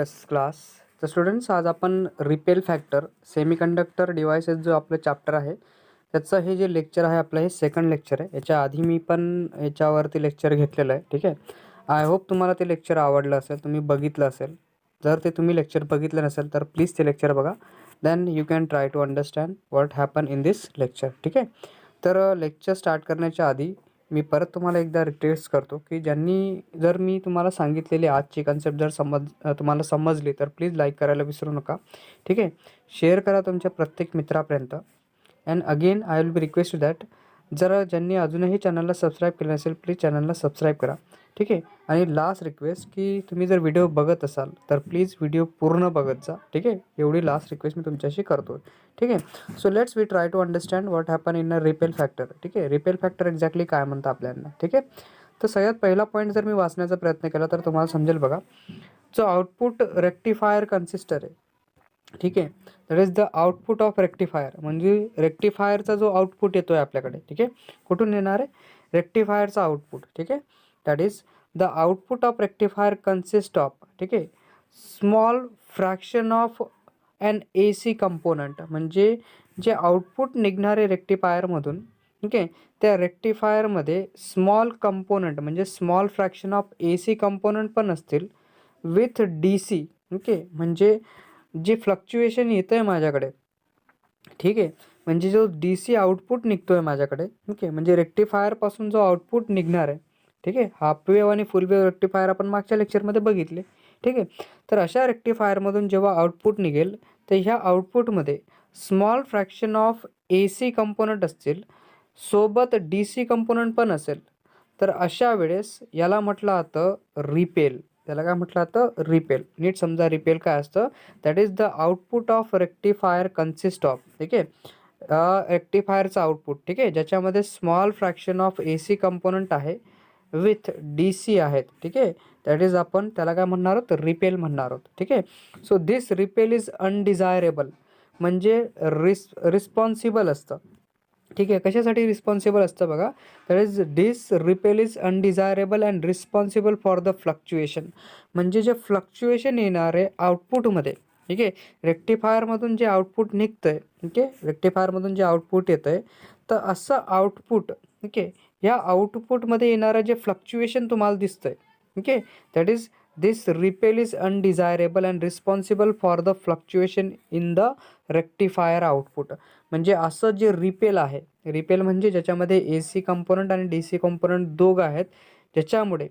दिस class. तर students, आज आपण रिपेल फॅक्टर सेमीकंडक्टर डिव्हाइसेस जो आपलं चॅप्टर आहे त्याचं हे जे लेक्चर आहे आपलं हे सेकंड लेक्चर आहे. याच्या आधी मी पण याच्यावरती लेक्चर घेतलेलं आहे. ठीक आहे. आय होप तुम्हाला ते लेक्चर आवडलं असेल, तुम्ही बघितलं असेल. जर ते तुम्ही लेक्चर बघितलं नसेल तर प्लीज ते लेक्चर बघा. Then you can try to understand what happen in this lecture. ठीक आहे. तर लेक्चर स्टार्ट करण्याच्या आधी मी परत तुम्हाला एकदा रिक्वेस्ट करतो की जर मी तुम्हाला सांगितलेली आजची कन्सेप्ट जर तुम्हाला समजली तर प्लीज लाईक करायला विसरू नका. ठीक आहे. शेअर करा तुमच्या प्रत्येक मित्रापर्यंत. And again I will be request that जर ज्यांनी अजूनही चॅनलला सबस्क्राईब केलं नसेल प्लीज चॅनलला सबस्क्राईब करा. ठीक आहे. आणि लास्ट रिक्वेस्ट की तुम्ही जर व्हिडिओ बघत असाल तर प्लीज व्हिडिओ पूर्ण बघत जा. ठीक आहे. एवढी लास्ट रिक्वेस्ट मी तुमच्याशी करतो. ठीक आहे. So let's we try to understand what happen in a ripple factor. ठीक आहे. रिपेल फॅक्टर एक्झॅक्टली काय म्हणतं आपल्याला. ठीक आहे. तर सगळ्यात पहिला पॉईंट जर मी वाचण्याचा प्रयत्न केला तर तुम्हाला समजेल बघा. जो आउटपुट रेक्टिफायर कन्सिस्टर आहे. ठीक आहे. That is the output of rectifier. म्हणजे रेक्टिफायरचा जो आउटपुट येतोय आपल्याकडे. ठीक आहे. कुठून येणार आहे? रेक्टिफायरचा आउटपुट. ठीक आहे. That is the output of rectifier consist of. ठीक आहे. Small fraction of and AC component. म्हणजे जे आउटपुट निघणारे रेक्टिफायरमधून. ठीक आहे. त्या रेक्टिफायरमध्ये स्मॉल कंपोनंट म्हणजे small fraction of AC component पण असतील विथ DC. ओके. म्हणजे जे फ्लक्च्युएशन येतं आहे माझ्याकडे. ठीक आहे. म्हणजे जो DC आउटपुट निघतो आहे माझ्याकडे. ओके. म्हणजे रेक्टिफायरपासून जो आउटपुट निघणार आहे. ठीक आहे. हाफ वेव्ह आणि फुल वेव्ह रेक्टिफायर आपण मागच्या लेक्चरमध्ये बघितले. ठीक आहे. तर अशा रेक्टिफायरमधून जेव्हा आउटपुट निघेल तर ह्या आउटपुटमध्ये small fraction of AC component असतील सोबत DC कंपोनंट पण असेल. तर अशा वेळेस याला म्हटलं जातं रिपेल. त्याला काय म्हटलं जातं? रिपेल. नीट समजा रिपेल काय असतं. That is the output of rectifier consist of. ठीक आहे. रेक्टिफायरचं आउटपुट. ठीक आहे. ज्याच्यामध्ये small fraction of AC component आहे विथ DC आहेत. ठीक आहे. दॅट इज आपण त्याला काय म्हणणार आहोत? रिपेल म्हणणार आहोत. ठीक आहे. So this ripple is undesirable. म्हणजे रिस्पॉन्सिबल असतं. ठीक आहे. कशासाठी रिस्पॉन्सिबल असतं बघा. That is this ripple is undesirable and responsible for the fluctuation. म्हणजे जे फ्लक्च्युएशन येणार आहे आउटपुटमध्ये. ठीक आहे. रेक्टिफायरमधून जे आउटपुट निघतं आहे. ठीक आहे. रेक्टिफायरमधून जे आउटपुट येतं आहे तर असं आउटपुट. ठीक आहे. या आउटपुटमध्ये येणारं जे फ्लक्च्युएशन तुम्हाला दिसतं आहे. ठीक आहे. That is this ripple is undesirable and responsible for the fluctuation in the rectifier output. म्हणजे असं जे रिपेल आहे. रिपेल म्हणजे ज्याच्यामध्ये AC कंपोनंट आणि DC कंपोनंट दोघं आहेत. ज्याच्यामुळे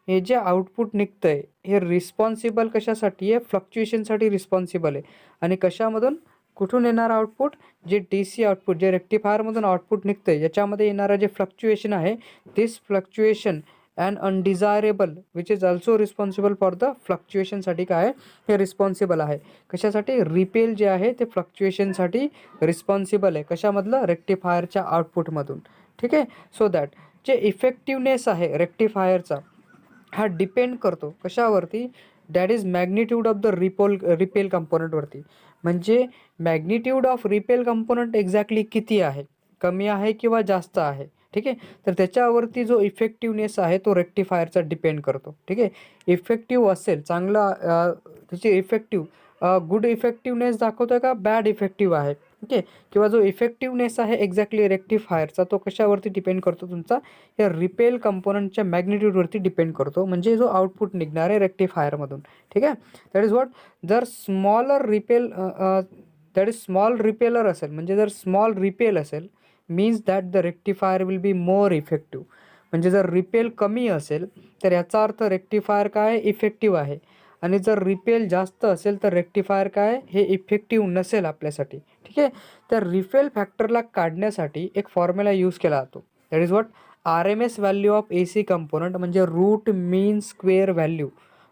हे जे आउटपुट निघतं आहे हे रिस्पॉन्सिबल कशासाठी आहे? फ्लक्च्युएशनसाठी रिस्पॉन्सिबल आहे. आणि कशामधून? कुठून येणार आउटपुट? जे DC आउटपुट जे रेक्टिफायरमधून आउटपुट निघतं आहे याच्यामध्ये येणारं जे फ्लक्च्युएशन आहे this fluctuation and undesirable which is also responsible for the फ्लक्च्युएशनसाठी काय आहे? हे रिस्पॉन्सिबल आहे. कशासाठी? रिपेल जे आहे ते फ्लक्च्युएशनसाठी रिस्पॉन्सिबल आहे. कशामधलं? रेक्टिफायरच्या आउटपुटमधून. ठीक आहे. सो दॅट जे इफेक्टिवनेस आहे रेक्टिफायरचा हा डिपेंड करतो कशावरती? That is magnitude of the ripple कंपोनंटवरती. म्हणजे magnitude of ripple component exactly किती आहे? कमी आहे किंवा जास्त आहे? ठीक आहे. तर त्याच्यावरती जो इफेक्टिवनेस आहे तो रेक्टिफायरचा डिपेंड करतो. ठीक आहे. इफेक्टिव्ह असेल चांगला त्याची गुड इफेक्टिवनेस दाखवतो का बॅड इफेक्टिव्ह आहे. ओके. किंवा जो इफेक्टिवनेस आहे एक्झॅक्टली रेक्टिफायरचा तो कशावरती डिपेंड करतो? तुमचा या रिपेल कंपोनंटच्या मॅग्निट्यूडवरती डिपेंड करतो. म्हणजे जो आउटपुट निघणार आहे रेक्टिफायरमधून. ठीक आहे. दॅट इज व्हॉट जर smaller repel that is small repeller असेल म्हणजे जर स्मॉल रिपेल असेल means that the rectifier will be more effective. म्हणजे जर रिपेल कमी असेल तर याचा अर्थ रेक्टिफायर काय इफेक्टिव्ह आहे. आणि जर रिपेल जास्त असेल तर रेक्टिफायर काय हे इफेक्टिव्ह नसेल आपल्यासाठी. ठीक आहे. तर रिपेल फॅक्टरला काढण्यासाठी एक फॉर्म्युला यूज केला जातो. That is what RMS value of AC component म्हणजे root mean square value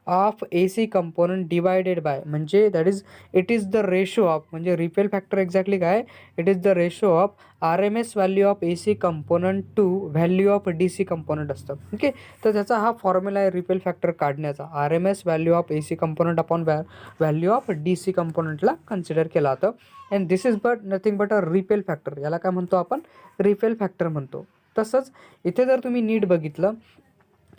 of AC component divided by. म्हणजे that is it is the ratio of. म्हणजे रिपेल फॅक्टर एक्झॅक्टली काय? It is the ratio of RMS value of AC component to value of DC component असतं. Okay. तर त्याचा हा formula आहे ripple factor काढण्याचा. RMS value of AC component upon value of DC कंपोनंटला consider केला जातं. And this is nothing but a ripple factor. याला काय म्हणतो आपण? रिपेल फॅक्टर म्हणतो. तसंच इथे जर तुम्ही नीट बघितलं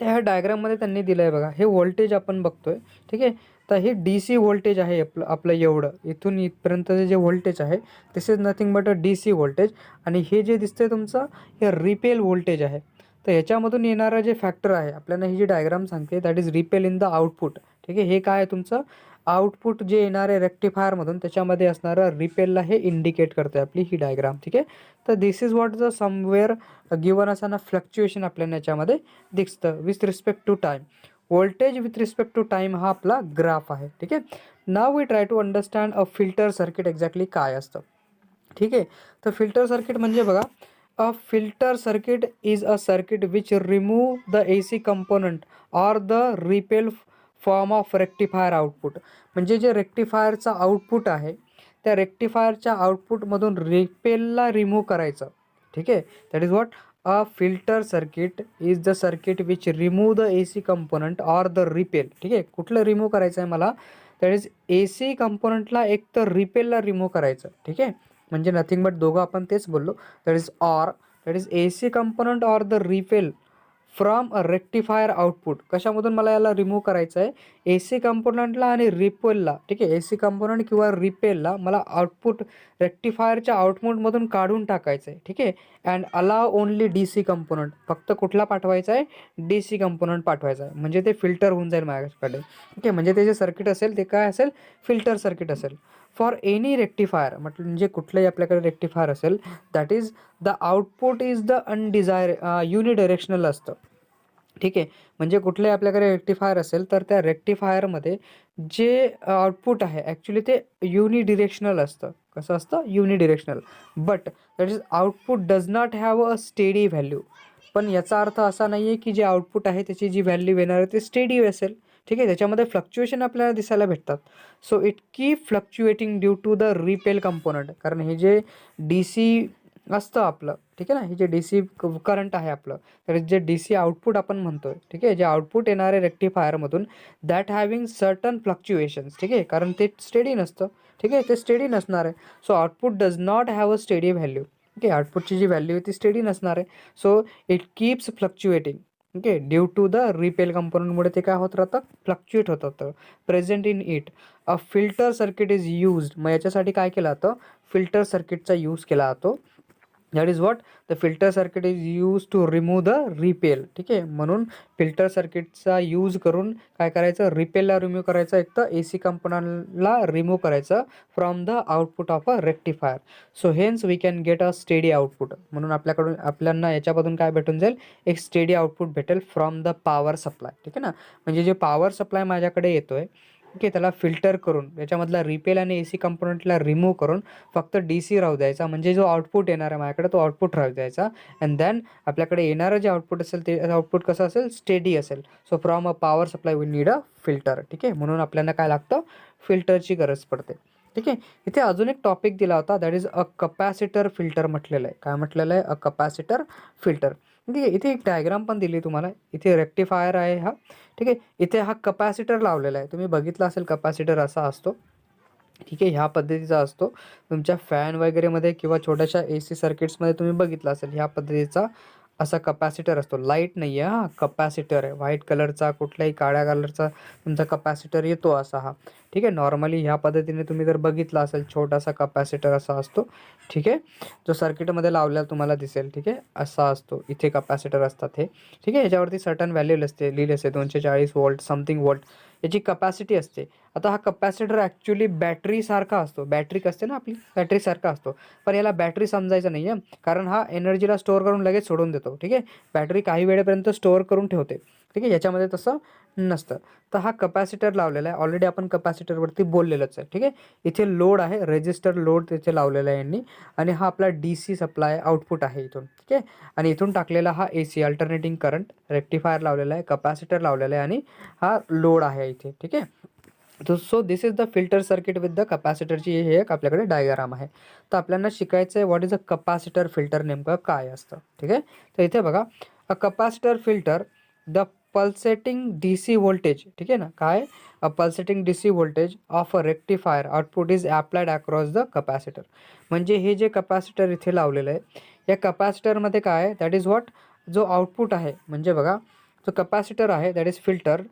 तर ह्या डायग्राममध्ये त्यांनी दिलं आहे बघा. हे व्होल्टेज आपण बघतोय. ठीक आहे. तर हे DC व्होल्टेज आहे आपलं एवढं इथून इथपर्यंतचं जे व्होल्टेज आहे this is nothing but a DC voltage. आणि हे जे दिसतंय तुमचं हे रिपेल व्होल्टेज आहे. तर ह्याच्यामधून येणारं जे फॅक्टर आहे आपल्याला ही जी डायग्राम सांगते that is repel in the output. ठीक आहे, हे काय आहे तुमचं आउटपुट जे येणार आहे रेक्टिफायरमधून त्याच्यामध्ये असणारं रिपेलला हे इंडिकेट करते आपली ही डायग्राम. ठीक आहे, तर this is what the somewhere given असताना फ्लक्च्युएशन आपल्याला याच्यामध्ये दिसतं with respect to time. Voltage with respect to time हा आपला ग्राफ आहे. ठीक आहे, now we try to understand a filter circuit exactly काय असतं. ठीक आहे, तर फिल्टर सर्किट म्हणजे बघा a filter circuit is a circuit which remove the AC component or the ripple form of rectifier output. म्हणजे जे रेक्टिफायरचा आउटपुट आहे त्या रेक्टिफायरच्या आउटपुटमधून रिपेलला रिमूव्ह करायचं. ठीक आहे, that is what a filter circuit is the circuit which remove the AC component or the ripple. ठीक आहे, कुठलं रिमूव्ह करायचं आहे मला, दॅट इज AC कंपोनंटला एक तर रिपेलला रिमूव्ह करायचं. ठीक आहे, म्हणजे नथिंग बट दोघं आपण तेच बोललो, that is or that is AC component or the ripple from a rectifier output. कशामधून मला याला रिमूव्ह करायचं आहे, AC कंपोनंटला आणि रिपेलला. ठीक आहे, AC कंपोनंट किंवा रिपेलला मला आउटपुट रेक्टिफायरच्या आउटपुटमधून काढून टाकायचं आहे. ठीक आहे, and allow only DC component. फक्त कुठला पाठवायचा आहे, DC कंपोनंट पाठवायचा आहे, म्हणजे ते फिल्टर होऊन जाईल माझ्याकडे. ठीक आहे, म्हणजे ते जे सर्किट असेल ते काय असेल, फिल्टर सर्किट असेल. फॉर एनी रेक्टिफायर म्हणजे कुठलंही आपल्याकडे रेक्टिफायर असेल that is the output is the unidirectional असतं. ठीक आहे, म्हणजे कुठलंही आपल्याकडे रेक्टिफायर असेल तर त्या रेक्टिफायरमध्ये जे आउटपुट आहे ॲक्च्युली ते युनिडिरेक्शनल असतं. कसं असतं, unidirectional. But that is output does not have a steady value. पण याचा अर्थ असा नाही आहे की जे आउटपुट आहे त्याची जी व्हॅल्यू येणार आहे ते स्टेडी असेल. ठीक आहे, त्याच्यामध्ये फ्लक्च्युएशन आपल्याला दिसायला भेटतात. So it keep fluctuating due to the ripple component. कारण हे जे DC असतं आपलं, ठीक आहे ना, हे जे DC करंट आहे आपलं, तर जे DC आउटपुट आपण म्हणतोय, ठीक आहे, जे आउटपुट येणार आहे रेक्टिफायरमधून दॅट हॅव्हिंग सर्टन फ्लक्च्युएशन्स. ठीक आहे, कारण ते स्टेडी नसतं. ठीक आहे, ते स्टेडी नसणार आहे. So output does not have a steady value. Okay, आउटपुटची जी व्हॅल्यू आहे ती स्टेडी नसणार आहे. So it keeps fluctuating. Okay, due to the ripple कंपोनंटमुळे ते काय होत राहतं, फ्लक्च्युएट होत राहतं. Present in it a filter circuit is used. मग याच्यासाठी काय केलं जातं, फिल्टर सर्किटचा यूज केला जातो. That is what the filter circuit is use to remove the ripple. ठीक आहे, म्हणून फिल्टर सर्किटचा यूज करून काय करायचं, रिपेलला रिमूव्ह करायचं, एक तर AC कंपोनंटला रिमूव्ह करायचं from the output of a rectifier. So hence we can get a steady output. म्हणून आपल्याला याच्यामधून काय भेटून जाईल, एक स्टेडी आउटपुट भेटेल फ्रॉम द पॉवर सप्लाय. ठीक आहे ना, म्हणजे जे पॉवर सप्लाय माझ्याकडे येतोय ठीक आहे त्याला फिल्टर करून याच्यामधला रिपेल आणि AC कंपोनंटला रिमूव्ह करून फक्त DC राहू द्यायचा. म्हणजे जो आउटपुट येणार आहे माझ्याकडे तो आउटपुट राहू द्यायचा. अँड देन आपल्याकडे येणारं जे आउटपुट असेल ते आउटपुट कसं असेल, स्टेडी असेल. So from a power supply we need a filter. ठीक आहे, म्हणून आपल्याला काय लागतं, फिल्टरची गरज पडते. ठीक आहे, इथे अजून एक टॉपिक दिला होता that is a capacitor filter म्हटलेलं आहे. काय म्हटलेलं आहे, अ कपॅसिटर फिल्टर. ठीक आहे, इथे एक डायग्राम पण दिली तुम्हाला. इथे रेक्टिफायर आहे हा. ठीक आहे, इथे हा कपॅसिटर लावलेला आहे. तुम्ही बघितला असेल कपॅसिटर असा असतो. ठीक आहे, ह्या पद्धतीचा असतो. तुमच्या फॅन वगैरेमध्ये किंवा छोट्याशा AC सर्किट्समध्ये तुम्ही बघितलं असेल ह्या पद्धतीचा असा कपॅसिटर असतो. लाईट नाही आहे हा, कपॅसिटर आहे. व्हाईट कलरचा कुठल्याही काळ्या कलरचा तुमचा कपॅसिटर येतो असा हा. ठीक आहे, नॉर्मली ह्या पद्धतीने तुम्ही जर बघितला असेल छोटासा कपॅसिटर असा असतो. ठीक आहे, जो सर्किटमध्ये लावलेला तुम्हाला दिसेल. ठीक आहे, असा असतो. इथे कपॅसिटर असतात हे. ठीक आहे, याच्यावरती सर्टन व्हॅल्यू लिहिली असते 240 वोल्ट समथिंग वोल्ट याची कपॅसिटी असते. आता हा कपॅसिटर ॲक्च्युली बॅटरीसारखा असतो. बॅटरी असते ना आपली, बॅटरीसारखा असतो. पण याला बॅटरी समजायचं नाही आहे, कारण हा एनर्जीला स्टोअर करून लगेच सोडून देतो. ठीक आहे, बॅटरी काही वेळेपर्यंत स्टोअर करून ठेवते. ठीक आहे, याच्यामध्ये तसं नसतं. तर हा कपॅसिटर लावलेला आहे. ऑलरेडी आपण कपॅसिटरवरती बोललेलंच आहे. ठीक आहे, इथे लोड आहे, रेजिस्टर लोड तिथे लावलेला आहे यांनी. आणि हा आपला DC सप्लाय आउटपुट आहे इथून. ठीक आहे, आणि इथून टाकलेला हा AC अल्टरनेटिंग करंट, रेक्टिफायर लावलेला आहे, कपॅसिटर लावलेला आहे आणि हा लोड आहे इथे. ठीक आहे, so this is the filter circuit with the कपॅसिटरची हे एक आपल्याकडे डायग्राम आहे. तर आपल्याला शिकायचं आहे what is a capacitor filter, नेमकं काय असतं. ठीक आहे, तर इथे बघा a capacitor filter the pulsating DC voltage. ठीक आहे ना, काय a pulsating DC voltage of a rectifier output is applied across the capacitor. म्हणजे हे जे कपॅसिटर इथे लावलेलं आहे या कपॅसिटरमध्ये काय आहे, दॅट इज व्हॉट जो आउटपुट आहे. म्हणजे बघा जो कपॅसिटर आहे that is filter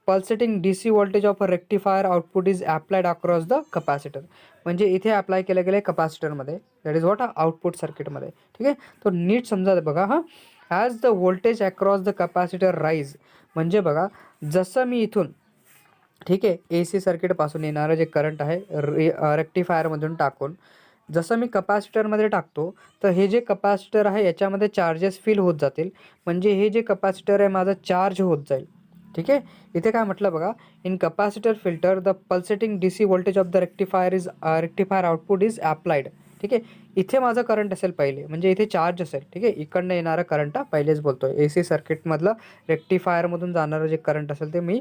pulsating DC voltage of a rectifier output is applied across the capacitor. म्हणजे इथे अप्लाय केलं गेलं कपॅसिटरमध्ये, दॅट इज व्हॉट आउटपुट सर्किटमध्ये. ठीक आहे, तो नीट समजा बघा. हां, as the voltage across the capacitor rise, म्हणजे बघा जसं मी इथून, ठीक आहे, AC सर्किटपासून येणारं जे करंट आहे रेक्टिफायरमधून टाकून जसं मी कपॅसिटरमध्ये टाकतो, तर हे जे कपॅसिटर आहे याच्यामध्ये चार्जेस फिल होत जातील. म्हणजे हे जे कपॅसिटर आहे माझं चार्ज होत जाईल. ठीक आहे, इथे काय म्हटलं बघा, in capacitor filter the pulsating DC voltage of the rectifier output is applied. ठीक आहे, इथे माझं करंट असेल पहिले, म्हणजे इथे चार्ज असेल. ठीक आहे, इकडनं येणारा करंट हा पहिलेच बोलतोय. AC सर्किटमधलं रेक्टिफायरमधून जाणारं जे करंट असेल ते मी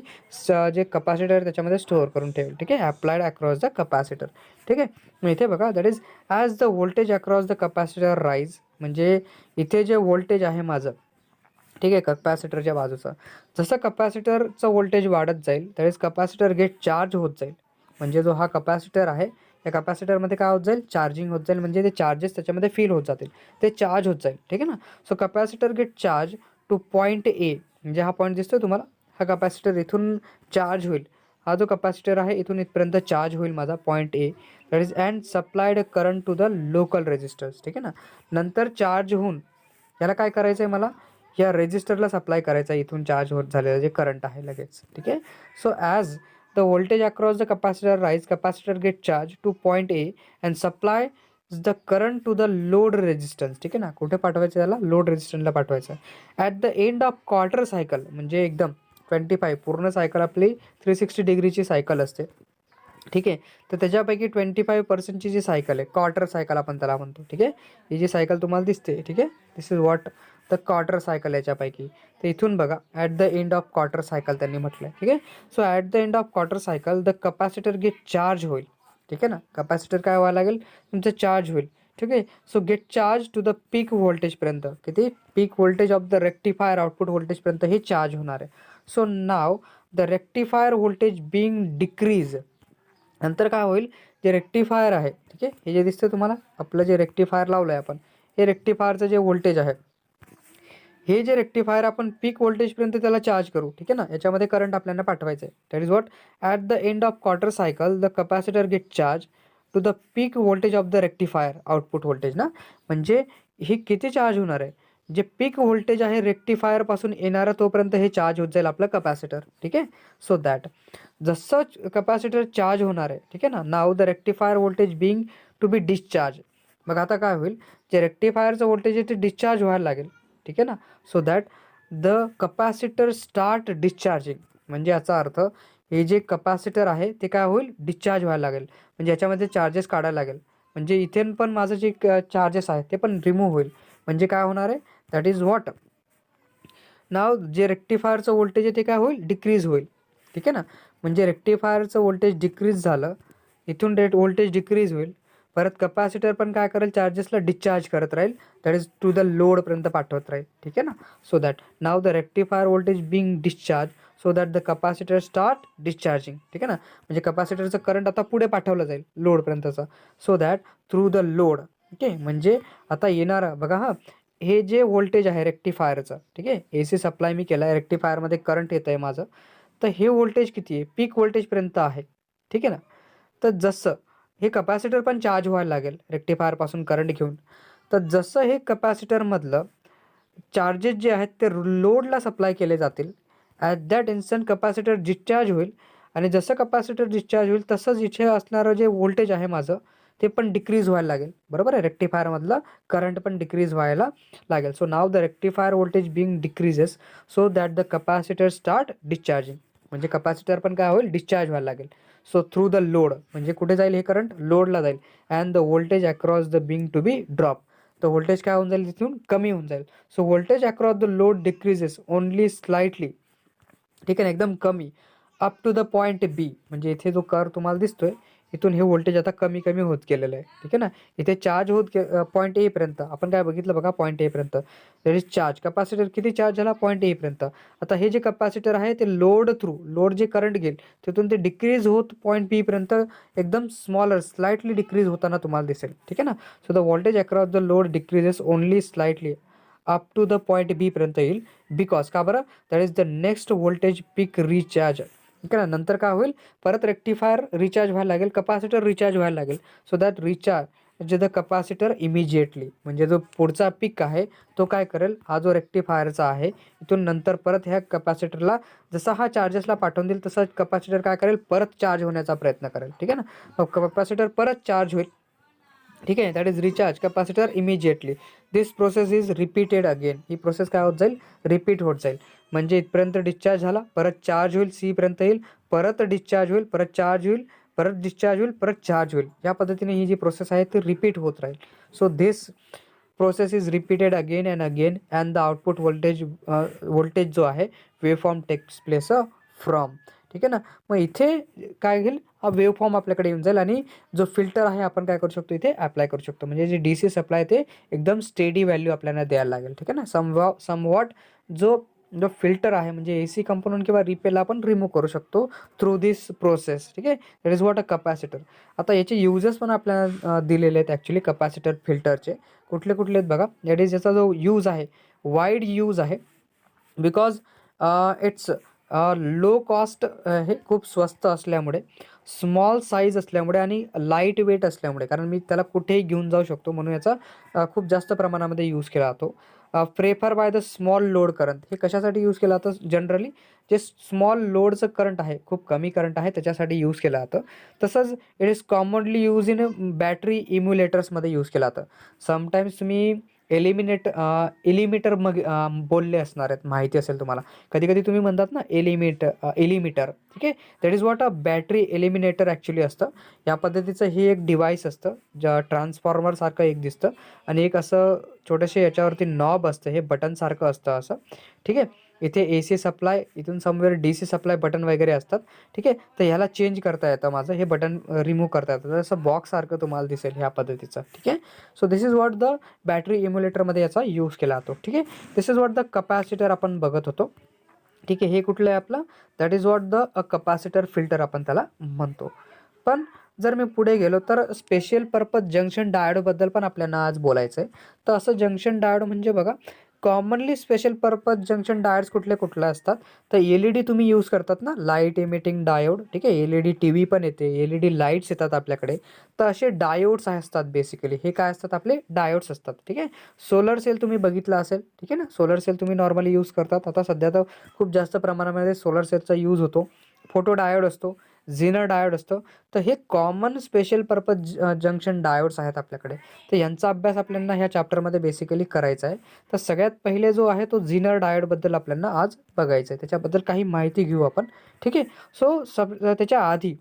जे कपॅसिटर त्याच्यामध्ये स्टोअर करून ठेवेल. ठीक आहे, अप्लाइड अक्रॉस द कपॅसिटर. ठीक आहे, मग इथे बघा that is as the voltage across the capacitor rise, म्हणजे इथे जे व्होल्टेज आहे माझं, ठीक आहे, कपॅसिटरच्या बाजूचं, जसं कपॅसिटरचं व्होल्टेज वाढत जाईल that is capacitor get charge होत जाईल. म्हणजे जो हा कपॅसिटर आहे या कपॅसिटरमध्ये काय होत जाईल, चार्जिंग होत जाईल. म्हणजे ते चार्जेस त्याच्यामध्ये फिल होत जातील, ते चार्ज होत जाईल. ठीक आहे ना. So capacitor get charge to point ए, म्हणजे हा पॉईंट दिसतोय तुम्हाला, हा कपॅसिटर इथून चार्ज होईल. हा जो कपॅसिटर आहे इथून इथपर्यंत चार्ज होईल माझा point A, that is and supplied current to the local resistors. ठीक आहे ना. नंतर चार्ज होऊन याला काय करायचं आहे, मला या रेजिस्टरला सप्लाय करायचा आहे इथून चार्ज होत झालेलं जे करंट आहे लगेच. ठीक आहे, so as the voltage across the capacitor rise capacitor get charge to point A and supply the current to the load resistance. ठीक आहे ना, कुठे पाठवायचं त्याला, लोड रेजिस्टन्सला पाठवायचं आहे. At the end of quarter cycle, म्हणजे एकदम 25 पूर्ण सायकल आपली 360 डिग्रीची सायकल असते. ठीक आहे, तर त्याच्यापैकी 25% जी सायकल आहे, क्वार्टर सायकल आपण त्याला म्हणतो. ठीक आहे, ही जी सायकल तुम्हाला दिसते, ठीक आहे, this is what the quarter cycle याच्यापैकी. तर इथून बघा at the end of quarter cycle त्यांनी म्हटलं आहे. ठीक आहे, so at the end of quarter cycle the capacitor get charge होईल. ठीक आहे ना, कपॅसिटर काय व्हायला लागेल, तुमचं चार्ज होईल. ठीक आहे, so get charge to the peak व्होल्टेजपर्यंत, किती peak voltage of the rectifier output व्होल्टेजपर्यंत हे चार्ज होणार आहे. So now the rectifier voltage being decrease, नंतर काय होईल, जे रेक्टिफायर आहे, ठीक आहे, हे जे दिसतं तुम्हाला आपलं जे रेक्टिफायर लावलं आहे आपण, हे रेक्टिफायरचं जे व्होल्टेज आहे, हे जे रेक्टिफायर आपण पीक व्होल्टेजपर्यंत त्याला चार्ज करू. ठीक आहे ना, याच्यामध्ये करंट आपल्याला पाठवायचं आहे. That is what at the end of quarter cycle the capacitor get charge to the peak voltage of the rectifier output voltage ना. म्हणजे हे किती चार्ज होणार आहे, जे पीक व्होल्टेज आहे रेक्टिफायरपासून येणारा तोपर्यंत हे चार्ज होत जाईल आपलं कपॅसिटर. ठीक आहे, सो दॅट जसं कपॅसिटर चार्ज होणार आहे, ठीक आहे ना, now the rectifier voltage being to be discharge. मग आता काय होईल, जे रेक्टिफायरचं व्होल्टेज आहे ते डिस्चार्ज व्हायला लागेल. ठीक आहे ना, so that the capacitor start discharging. म्हणजे याचा अर्थ हे जे कपॅसिटर आहे ते काय होईल, डिस्चार्ज व्हायला लागेल. म्हणजे याच्यामध्ये चार्जेस काढायला लागेल. म्हणजे इथे पण माझं जे चार्जेस आहे ते पण रिमूव्ह होईल. म्हणजे काय होणार आहे, दॅट इज व्हॉट नाव जे रेक्टिफायरचं व्होल्टेज आहे ते काय होईल, डिक्रीज होईल. ठीक आहे ना, म्हणजे रेक्टिफायरचं व्होल्टेज डिक्रीज झालं, इथून व्होल्टेज डिक्रीज होईल. परत कपॅसिटर पण काय करेल, चार्जेसला डिस्चार्ज करत राहील, दॅट इज टू द लोडपर्यंत पाठवत राहील. ठीक आहे ना, so that now the rectifier voltage being discharge so that the capacitor start discharging. ठीक आहे ना, म्हणजे कपॅसिटरचं करंट आता पुढे पाठवलं जाईल लोडपर्यंतचा, so that through the load. ठीक आहे, म्हणजे आता येणारं बघा, हां, हे जे व्होल्टेज आहे रेक्टिफायरचं, ठीक आहे, AC सप्लाय मी केला आहे, रेक्टिफायरमध्ये करंट येतं आहे माझं, तर हे व्होल्टेज किती आहे, पीक व्होल्टेजपर्यंत आहे. ठीक आहे ना, तर जसं हे कपॅसिटर पण चार्ज व्हायला लागेल रेक्टिफायरपासून करंट घेऊन, तर जसं हे कपॅसिटरमधलं चार्जेस जे आहेत ते लोडला सप्लाय केले जातील, at that instant capacitor discharge होईल. आणि जसं कपॅसिटर डिस्चार्ज होईल तसंच इथे असणारं जे व्होल्टेज आहे माझं ते पण डिक्रीज व्हायला लागेल. बरोबर आहे, रेक्टिफायरमधलं करंट पण डिक्रीज व्हायला लागेल. So now the rectifier voltage being decreases so that the capacitor start discharging. म्हणजे कपॅसिटर पण काय होईल, डिस्चार्ज व्हायला लागेल. सो थ्रू द लोड, म्हणजे कुठे जाईल हे करंट, लोडला जाईल. And the voltage across the being to be drop, तर व्होल्टेज काय होऊन जाईल, तिथून कमी होऊन जाईल. So voltage across the load decreases only slightly. ठीक आहे ना, एकदम कमी, up to the point B. म्हणजे इथे जो कर तुम्हाला दिसतोय, इथून हे व्होल्टेज आता कमी कमी होत गेलेलं आहे. ठीक आहे ना, इथे चार्ज होत पॉईंट एपर्यंत आपण काय बघितलं बघा, पॉईंट एपर्यंत दॅट इज चार्ज. कपॅसिटर किती चार्ज झाला, पॉईंट एपर्यंत. आता हे जे कपॅसिटर आहे ते लोड थ्रू, लोड जे करंट घेईल तिथून ते डिक्रीज होत पॉईंट बीपर्यंत एकदम स्मॉलर स्लाइटली डिक्रीज होताना तुम्हाला दिसेल. ठीक आहे ना, so the voltage across the load decreases only slightly up to the point बीपर्यंत येईल. बिकॉज का बरं, that is the next voltage peak recharge. ठीक आहे ना. नंतर काय होईल, परत रेक्टिफायर रिचार्ज व्हायला लागेल, कपॅसिटर रिचार्ज व्हायला लागेल. So that recharge the capacitor immediately. म्हणजे जो पुढचा पीक आहे तो काय करेल, हा जो रेक्टिफायरचा आहे इथून नंतर परत ह्या कपॅसिटरला जसा हा चार्जेसला पाठवून देईल तसा कपॅसिटर काय करेल, परत चार्ज होण्याचा प्रयत्न करेल. ठीक आहे ना. कपॅसिटर परत चार्ज होईल. ठीक आहे. That is recharge capacitor immediately. This process is repeated again. He process काय होत जाईल, रिपीट होत जाईल. म्हणजे इथपर्यंत डिस्चार्ज झाला, परत चार्ज होईल, सी पर्यंत येईल, परत डिस्चार्ज होईल, परत चार्ज होईल, परत डिस्चार्ज होईल, परत चार्ज होईल. या पद्धतीने ही जी प्रोसेस आहे ती रिपीट होत राहील. So this process is repeated again and again and the output voltage जो आहे वेवफॉर्म टेक्स प्लेस फ्रॉम. ठीक आहे ना. मग इथे काय होईल, हा वेवफॉर्म आपल्याकडे येऊन जाईल आणि जो फिल्टर आहे आपण काय करू शकतो, इथे अप्लाय करू शकतो. म्हणजे जे DC सप्लाय ते एकदम स्टेडी व्हॅल्यू आपल्याला द्यायला लागेल. ठीक आहे ना. समवॉट जो जो फिल्टर आहे म्हणजे AC कंपोनंट किंवा रिपेला आपण रिमूव्ह करू शकतो थ्रू दिस प्रोसेस. ठीक आहे. That is what a capacitor. आता याचे युजेस पण आपल्याला दिलेले आहेत ॲक्च्युली कपॅसिटर फिल्टरचे. कुठले कुठले आहेत बघा. दॅट इज याचा जो यूज आहे वाईड यूज आहे. बिकॉज इट्स लो कॉस्ट, हे खूप स्वस्त असल्यामुळे, स्मॉल साईज असल्यामुळे आणि लाईट वेट असल्यामुळे, कारण मी त्याला कुठेही घेऊन जाऊ शकतो म्हणून याचा खूप जास्त प्रमाणामध्ये यूज केला जातो. Prefer by the small load current. हे कशासाठी यूज केलं जातं, जनरली जे स्मॉल लोडचं करंट आहे, खूप कमी करंट आहे त्याच्यासाठी यूज केलं जातं. तसंच it is commonly use in battery इम्युलेटर्समध्ये यूज केलं जातं. समटाईम्स तुम्ही एलिमिटर मग बोलले असणार आहेत, माहिती असेल तुम्हाला. कधी कधी तुम्ही म्हणतात ना एलिमिटर. ठीक आहे. That is what a battery eliminator actually असतं. या पद्धतीचं हे एक डिव्हाइस असतं, ज्या ट्रान्सफॉर्मरसारखं एक दिसतं आणि एक असं छोटंसे याच्यावरती नॉब असतं, हे बटनसारखं असतं असं. ठीक आहे. इथे AC सप्लाय, इथून समवेअर DC सप्लाय बटन वगैरे असतात. ठीक आहे. तर ह्याला चेंज करता येतं, माझं हे बटन रिमूव्ह करता येतं, जसं बॉक्ससारखं तुम्हाला दिसेल ह्या पद्धतीचं. ठीक आहे. So this is what the battery इम्युलेटरमध्ये याचा यूज केला जातो. ठीक आहे. This is what the capacitor आपण बघत होतो. ठीक आहे. हे कुठलं आहे आपलं, that is what the capacitor filter आपण त्याला म्हणतो. पण जर मी पुढे गेलो तर स्पेशल पर्पज जंक्शन डायोडबद्दल पण आपल्याला आज बोलायचं आहे. तर असं जंक्शन डायोड म्हणजे बघा, commonly special purpose junction diodes कुठले असतात, तर LED तुम्ही यूज करतात ना, लाईट इमिटिंग डायोड. ठीक आहे. LED TV पण येते, LED लाईट्स येतात आपल्याकडे. तर असे डायोड्स असतात बेसिकली. हे काय असतात, आपले डायोड्स असतात. ठीक आहे. सोलर सेल तुम्ही बघितला असेल. ठीक आहे ना. सोलर सेल तुम्ही नॉर्मली यूज करतात. आता सध्या तर खूप जास्त प्रमाणामध्ये सोलर सेलचा यूज होतो. फोटो डायोड असतो, झिनर डायोड असतो. तर हे common special purpose junction diodes आहेत आपल्याकडे. तर यांचा अभ्यास आपल्याला ह्या चॅप्टरमध्ये बेसिकली करायचा आहे. तर सगळ्यात पहिले जो आहे तो झिनर डायोडबद्दल आपल्याला आज बघायचं आहे. त्याच्याबद्दल काही माहिती घेऊ आपण. ठीक आहे. सो त्याच्या आधी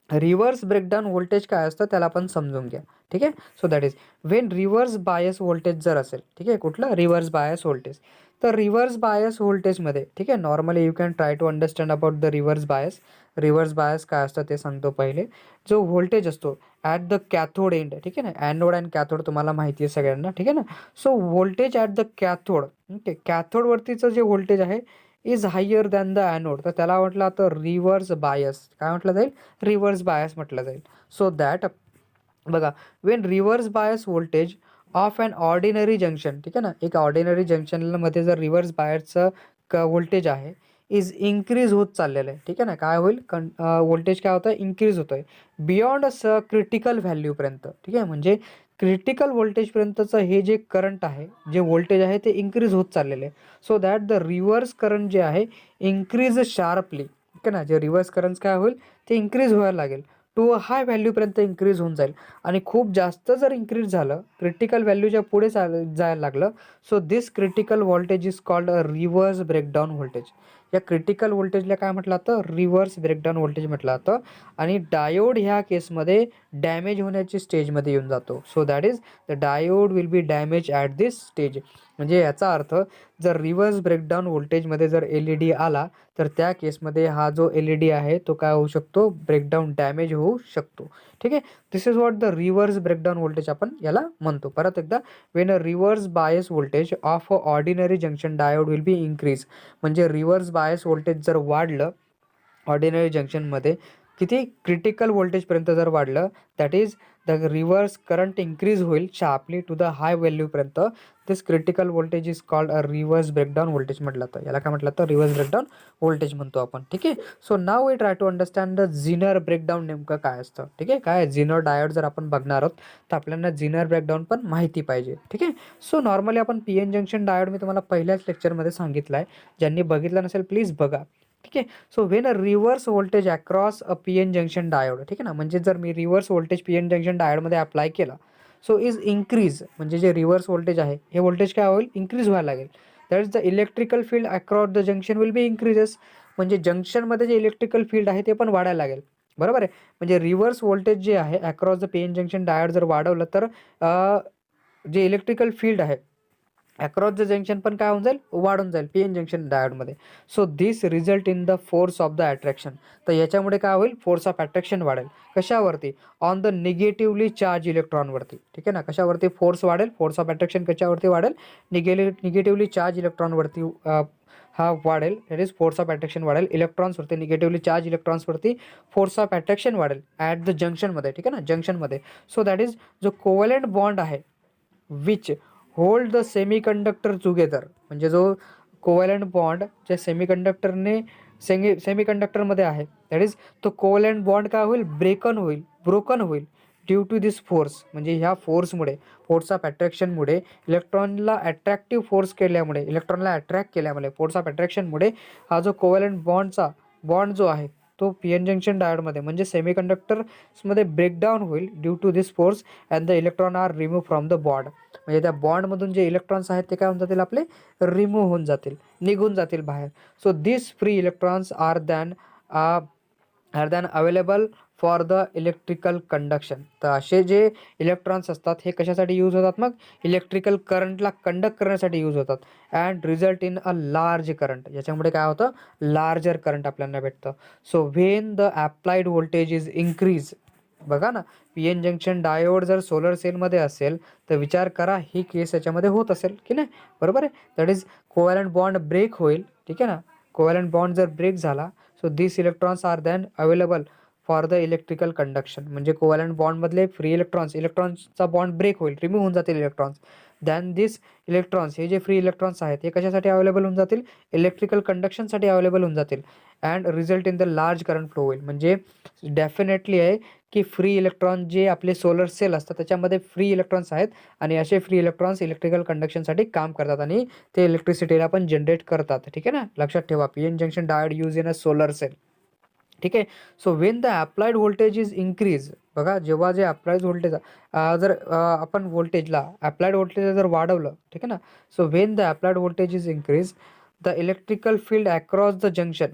रिव्हर्स ब्रेकडाऊन व्होल्टेज काय असतं त्याला आपण समजून घ्या. ठीक आहे. So that is when reverse bias voltage जर असेल. ठीक आहे. कुठलं रिव्हर्स बायस व्होल्टेज. तर रिव्हर्स बायस व्होल्टेजमध्ये, ठीक आहे, normally you can try to understand about the reverse bias. Reverse bias काय असतं ते सांगतो पहिले. जो व्होल्टेज असतो ॲट द कॅथोड एंड, ठीक आहे ना, ॲनोड अँड कॅथोड तुम्हाला माहिती आहे सगळ्यांना. ठीक आहे ना. So voltage at the cathode, okay, कॅथोडवरतीचं जे व्होल्टेज आहे is higher than the anode, तर त्याला म्हटलं आता रिव्हर्स बायस. काय म्हटलं जाईल, रिव्हर्स बायस म्हटलं जाईल. सो दॅट बघा, when reverse bias voltage of an ordinary junction, ठीक आहे ना, एक ऑर्डिनरी जंक्शनमध्ये जर रिव्हर्स बायसचं व्होल्टेज आहे इज इन्क्रीज होत चाललेलं आहे. ठीक आहे ना. काय होईल, व्होल्टेज काय होतं, इन्क्रीज होतं आहे बियॉन्ड क्रिटिकल व्हॅल्यूपर्यंत. ठीक आहे. म्हणजे क्रिटिकल व्होल्टेजपर्यंतचं हे जे करंट आहे, जे व्होल्टेज आहे ते इन्क्रीज होत चाललेलं आहे. So that the reverse current जे आहे इन्क्रीज शार्पली. ठीक आहे ना. जे रिव्हर्स करंट काय होईल ते इन्क्रीज व्हायला लागेल, टू अ हाय व्हॅल्यूपर्यंत इन्क्रीज होऊन जाईल. आणि खूप जास्त जर इन्क्रीज झालं, क्रिटिकल व्हॅल्यूच्या पुढे जायला लागलं, so this critical voltage is called a reverse breakdown voltage. या क्रिटिकल व्होल्टेजला काय म्हटलं जातं, रिव्हर्स ब्रेकडाऊन व्होल्टेज म्हटलं जातं. आणि डायोड ह्या केसमध्ये डॅमेज होण्याची स्टेजमध्ये येऊन जातो. So that is the diode will B damage at this stage. म्हणजे याचा अर्थ, जर रिव्हर्स ब्रेकडाऊन व्होल्टेजमध्ये जर LED आला तर त्या केसमध्ये हा जो LED आहे तो काय होऊ शकतो, ब्रेकडाऊन डॅमेज होऊ शकतो. ठीक आहे. This is what the reverse breakdown voltage आपण याला म्हणतो. परत एकदा, when a reverse bias voltage of a ordinary junction diode will be increase. म्हणजे रिव्हर्स बायस व्होल्टेज जर वाढलं ऑर्डिनरी जंक्शनमध्ये, किती, क्रिटिकल व्होल्टेजपर्यंत जर वाढलं, that is the reverse current increase होईल शार्पली टू द हाय व्हॅल्यूपर्यंत. This critical voltage is called a reverse breakdown voltage म्हटलं तर. याला काय म्हटलं तर रिव्हर्स ब्रेकडाऊन व्होल्टेज म्हणतो आपण. ठीक आहे. So now we try to understand the Zener breakdown नेमकं काय असतं. ठीक आहे. काय झिनर डायोड जर आपण बघणार आहोत तर आपल्याला झिनर ब्रेकडाऊन पण माहिती पाहिजे. ठीक आहे. सो नॉर्मली आपण पी एन जंक्शन डायोड मी तुम्हाला पहिल्याच लेक्चरमध्ये सांगितलं आहे. ज्यांनी बघितलं नसेल प्लीज बघा. ठीक आहे. So when a reverse voltage across a P N junction diode. ठीक आहे ना. म्हणजे जर मी reverse voltage P N junction डायोडमध्ये अप्लाय केला सो इज इन्क्रीज म्हणजे जे रिव्हर्स व्होल्टेज आहे हे व्होल्टेज काय होईल इन्क्रीज व्हायला लागेल. That is the electrical field across the junction will be increases. म्हणजे जंक्शनमध्ये जे इलेक्ट्रिकल फील्ड आहे ते पण वाढायला लागेल. बरोबर आहे. म्हणजे रिव्हर्स व्होल्टेज जे आहे across the P N junction diode जर वाढवलं तर जे इलेक्ट्रिकल फील्ड आहे अक्रॉस द जंक्शन पण काय होऊन जाईल वाढून जाईल पी एन जंक्शन डायोडमध्ये. So this result in the force of the attraction. तर याच्यामुळे काय होईल फोर्स ऑफ अट्रॅक्शन वाढेल. कशावरती ऑन द निगेटिव्हली चार्ज इलेक्ट्रॉनवरती. ठीक आहे ना. कशावरती फोर्स वाढेल फोर्स ऑफ अट्रॅक्शन कशावरती वाढेल निगेटिव्हली चार्ज इलेक्ट्रॉनवरती हा वाढेल. That is force of attraction वाढेल इलेक्ट्रॉन्सवरती निगेटिव्हली चार्ज इलेक्ट्रॉन्सवरती फोर्स ऑफ अट्रॅक्शन वाढेल ॲट द जंक्शनमध्ये. ठीक आहे ना जंक्शनमध्ये. सो दॅट इज जो कोव्हॅलंट बॉन्ड आहे which hold the semiconductor together. म्हणजे जो कोव्हॅलंट बॉन्ड ज्या सेमीकंडक्टरने सेमीकंडक्टरमध्ये आहे दॅट इज तो कोव्हॅलंट बॉन्ड काय होईल ब्रोकन होईल ड्यू टू दिस फोर्स. म्हणजे ह्या फोर्समुळे फोर्स ऑफ अट्रॅक्शनमुळे इलेक्ट्रॉनला अट्रॅक्टिव्ह फोर्स केल्यामुळे इलेक्ट्रॉनला अट्रॅक्ट केल्यामुळे फोर्स ऑफ अट्रॅक्शनमुळे हा जो कोव्हॅलंट बॉन्ड जो आहे तो पी एन जंक्शन डायोडमध्ये म्हणजे सेमीकंडक्टर्समध्ये ब्रेकडाऊन होईल due to this force and the electron are remove from the bond. म्हणजे त्या बॉन्डमधून जे इलेक्ट्रॉन्स आहेत ते काय होऊन जातील आपले रिमूव्ह होऊन जातील निघून जातील बाहेर. So this free electrons are then available for the electrical conduction. तर असे जे इलेक्ट्रॉन्स असतात हे कशासाठी यूज होतात मग इलेक्ट्रिकल करंटला कंडक्ट करण्यासाठी यूज होतात. And result in a large current. याच्यामुळे काय होतं लार्जर करंट आपल्याला भेटतं. So when the applied voltage is increase. बघा ना पी एन जंक्शन डायोड जर सोलर सेलमध्ये असेल तर विचार करा ही केस याच्यामध्ये होत असेल की नाही. बरोबर आहे. That is covalent bond break होईल. ठीक आहे ना. कोव्हॅलंट बॉन्ड जर ब्रेक झाला so this electrons are then available for the electrical conduction. म्हणजे कोव्हॅलंट बॉन्डमधले फ्री इलेक्ट्रॉन्सचा बॉन्ड ब्रेक होईल रिमूव्ह होऊन जातील इलेक्ट्रॉन्स. दॅन दिस इलेक्ट्रॉन्स हे जे फ्री इलेक्ट्रॉन्स आहेत हे कशासाठी अवेलेबल होऊन जातील इलेक्ट्रिकल कंडक्शनसाठी अवेलेबबल होऊन जातील. And result in the large current flow होईल. म्हणजे डेफिनेटली आहे की फ्री इलेक्ट्रॉन जे आपले सोलर सेल असतात त्याच्यामध्ये फ्री इलेक्ट्रॉन्स आहेत आणि असे फ्री इलेक्ट्रॉन्स इलेक्ट्रिकल कंडक्शनसाठी काम करतात आणि ते इलेक्ट्रिसिटीला पण जनरेट करतात. ठीक आहे ना. लक्षात ठेवा P N junction diode use in a solar cell. ठीक आहे. So when the applied voltage is increase. बघा जेव्हा जे अप्लाइड व्होल्टेज जर आपण व्होल्टेजला अप्लाइड व्होल्टेज जर वाढवलं ठीक आहे ना. So when the applied voltage is increase the electrical field across the junction.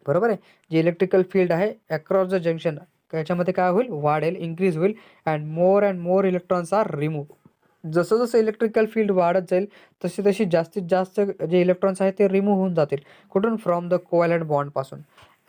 बरोबर आहे. जे इलेक्ट्रिकल फील्ड आहे अक्रॉस द जंक्शन याच्यामध्ये काय होईल वाढेल इन्क्रीज होईल and more electrons are remove. जसं जसं इलेक्ट्रिकल फील्ड वाढत जाईल तशी जास्तीत जास्त जे इलेक्ट्रॉन्स आहेत ते रिमूव्ह होऊन जातील कुठून फ्रॉम द कोव्हॅलंट बॉन्डपासून.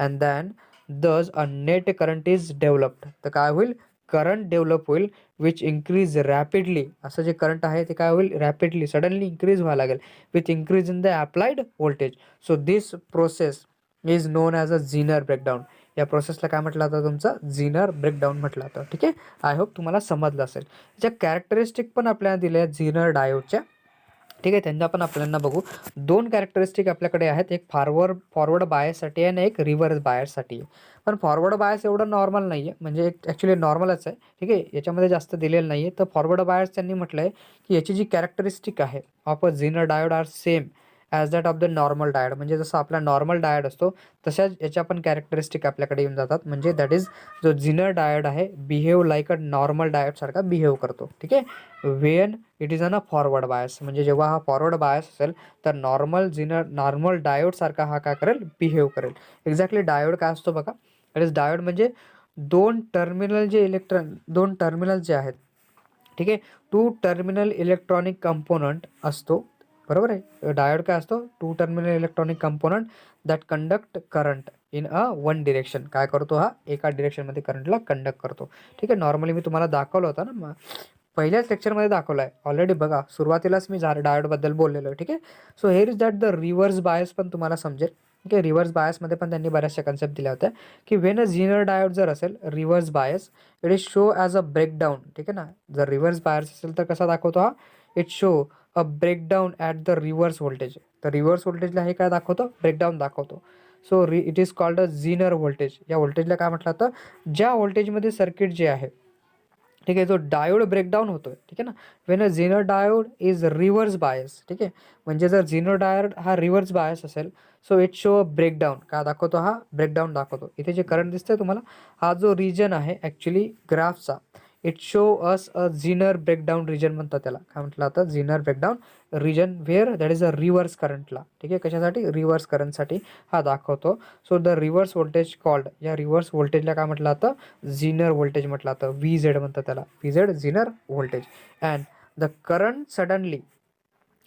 And then thus a net current is developed. तर काय होईल करंट डेव्हलप होईल विच इन्क्रीज रॅपिडली. असं जे करंट आहे ते काय होईल रॅपिडली सडनली इन्क्रीज व्हायला लागेल with increase in the applied voltage. So this process is known as a Zener breakdown. या प्रोसेसला काय म्हटलं जातं तुमचं झिनर ब्रेकडाऊन म्हटलं जातं. ठीक आहे. आय होप तुम्हाला समजलं असेल. ज्या कॅरेक्टरिस्टिक पण आपल्याला दिल्या आहेत झिनर डायोडच्या. ठीक आहे. त्यांना पण आपल्याला बघू. दोन कॅरेक्टरिस्टिक आपल्याकडे आहेत. एक फॉरवर्ड बायससाठी आणि एक रिव्हर्स बायससाठी आहे. पण फॉरवर्ड बायस एवढं नॉर्मल नाही आहे म्हणजे ॲक्च्युली नॉर्मलच आहे. ठीक आहे. याच्यामध्ये जास्त दिलेलं नाही आहे. तर फॉरवर्ड बायस त्यांनी म्हटलं आहे की याची जी कॅरेक्टरिस्टिक आहे of a Zener diode are same as that of the normal diode. म्हणजे जसं आपला नॉर्मल डायोड असतो तशाच याच्या पण कॅरेक्टरिस्टिक आपल्याकडे येऊन जातात. म्हणजे दॅट इज जो झिनर डायोड आहे बिहेव लाईक अ नॉर्मल डायोडसारखा बिहेव करतो. ठीक आहे. When it is on a forward bias. म्हणजे जेव्हा हा फॉरवर्ड बायस असेल तर नॉर्मल डायोडसारखा हा काय करेल बिहेव करेल. एक्झॅक्टली डायोड काय असतो बघा. दॅट इज डायोड म्हणजे दोन टर्मिनल जे आहेत ठीक आहे. टू टर्मिनल इलेक्ट्रॉनिक कंपोनंट असतो. बरोबर आहे. डायोड काय असतो two terminal electronic component that conduct current in a one direction. काय करतो हा एका डिरेक्शनमध्ये करंटला कंडक्ट करतो. ठीक आहे. नॉर्मली मी तुम्हाला दाखवलं होतं ना पहिल्याच लेक्चरमध्ये दाखवलं आहे ऑलरेडी. बघा सुरुवातीलाच मी डायोडबद्दल बोललेलो आहे. ठीक आहे. So hair is that the reverse bias पण तुम्हाला समजेल. ओके. रिव्हर्स बायसमध्ये पण त्यांनी बऱ्याचशा कन्सेप्ट दिल्या होत्या की व्हेन अ झिनर डायोड जर असेल reverse bias it is show as a breakdown. ठीक आहे ना. जर रिव्हर्स बायस असेल तर कसा दाखवतो हा, it show a breakdown at the reverse voltage. तर रिव्हर्स व्होल्टेजला हे काय दाखवतो, ब्रेकडाऊन दाखवतो. So it is called a Zener voltage. या व्होल्टेजला काय म्हटलं जातं, ज्या व्होल्टेजमध्ये सर्किट जे आहे, ठीक आहे, जो डायोड ब्रेकडाऊन होतोय. ठीक आहे ना. When a Zener diode is reverse bias. ठीक आहे. म्हणजे जर झिनर डायोड हा रिव्हर्स बायस असेल so it show a breakdown. काय दाखवतो हा, ब्रेकडाऊन दाखवतो. इथे जे करंट दिसतंय तुम्हाला, हा जो रिजन आहे ॲक्च्युली ग्राफचा, it show us a Zener breakdown region म्हणतात त्याला. काय म्हटलं आता, Zener breakdown region where that is a reverse करंटला. ठीक आहे. कशासाठी, रिव्हर्स करंटसाठी हा दाखवतो. So the reverse voltage called, या रिव्हर्स व्होल्टेजला काय म्हटलं जातं, झिनर व्होल्टेज म्हटलं जातं. VZ म्हणतात त्याला, VZ Zener voltage. And the current suddenly,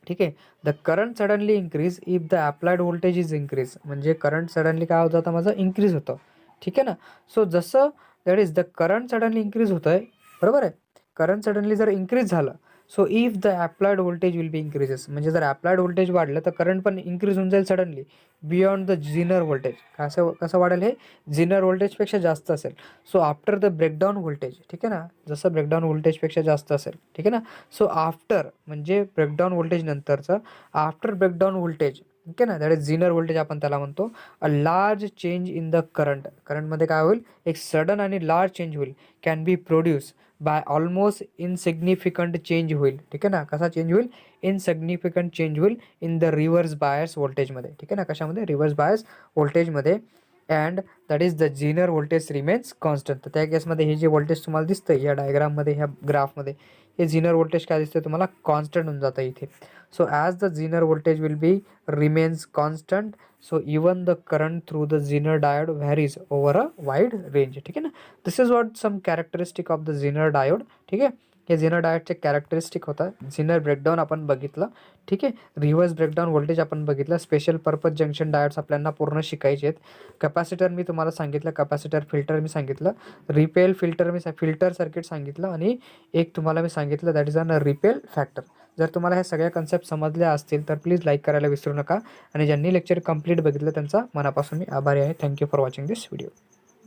ठीक आहे, the current suddenly increase if the applied voltage is increase. म्हणजे करंट सडनली काय होतं आता माझं, इन्क्रीज होतं. ठीक आहे ना. सो जसं that is the current suddenly increase होतं आहे, बरोबर आहे. करंट सडनली जर इन्क्रीज झालं so if the applied voltage will B increases. म्हणजे जर अप्लाइड व्होल्टेज वाढलं तर करंट पण इन्क्रीज होऊन जाईल suddenly beyond the Zener voltage. कसं वाढेल हे, झिनर व्होल्टेजपेक्षा जास्त असेल. So after the breakdown voltage, ठीक आहे ना, जसं ब्रेकडाऊन व्होल्टेजपेक्षा जास्त असेल. ठीक आहे ना. सो आफ्टर म्हणजे ब्रेकडाऊन व्होल्टेज नंतरचं, आफ्टर ब्रेकडाऊन व्होल्टेज, ठीक आहे ना, दॅट इज झिनर व्होल्टेज आपण त्याला म्हणतो. A large change in the current. करंटमध्ये काय होईल, एक सडन आणि लार्ज चेंज होईल. Can be produce by almost insignificant change होईल. ठीक आहे ना. कसा चेंज होईल, इनसिग्निफिकंट चेंज होईल इन द रिव्हर्स बायस व्होल्टेजमध्ये. ठीक आहे ना. कशामध्ये, रिव्हर्स बायस व्होल्टेजमध्ये. And that is the Zener voltage remains constant. तर त्या केसमध्ये हे जे व्होल्टेज तुम्हाला दिसतं या डायग्राममध्ये, ह्या ग्राफमध्ये, हे झिनर व्होल्टेज काय दिसतं तुम्हाला, कॉन्स्टंट होऊन जातं इथे. So as the Zener voltage will be remains constant, so even the current through the Zener diode varies over a wide range. ठीक आहे ना. This is what some characteristic of the Zener diode. ठीक आहे. हे झिनर डायोडचे characteristic होतं. झिनर breakdown आपण बघितलं. ठीक आहे. रिव्हर्स ब्रेकडाऊन व्होल्टेज आपण बघितलं. स्पेशल पर्पज जंक्शन डायोड्स आपल्याला पूर्ण शिकायचे आहेत. कॅपॅसिटर मी तुम्हाला सांगितलं, कॅपॅसिटर फिल्टर मी सांगितलं, रिपेल फिल्टर फिल्टर सर्किट सांगितलं, आणि एक तुम्हाला मी सांगितलं that is an repel factor. जर तुम्हाला ह्या सगळ्या कन्सेप्ट समजल्या असतील तर प्लीज लाईक करायला विसरू नका. आणि ज्यांनी लेक्चर कंप्लीट बघितलं त्यांचा मनापासून मी आभारी आहे. Thank you for watching this video.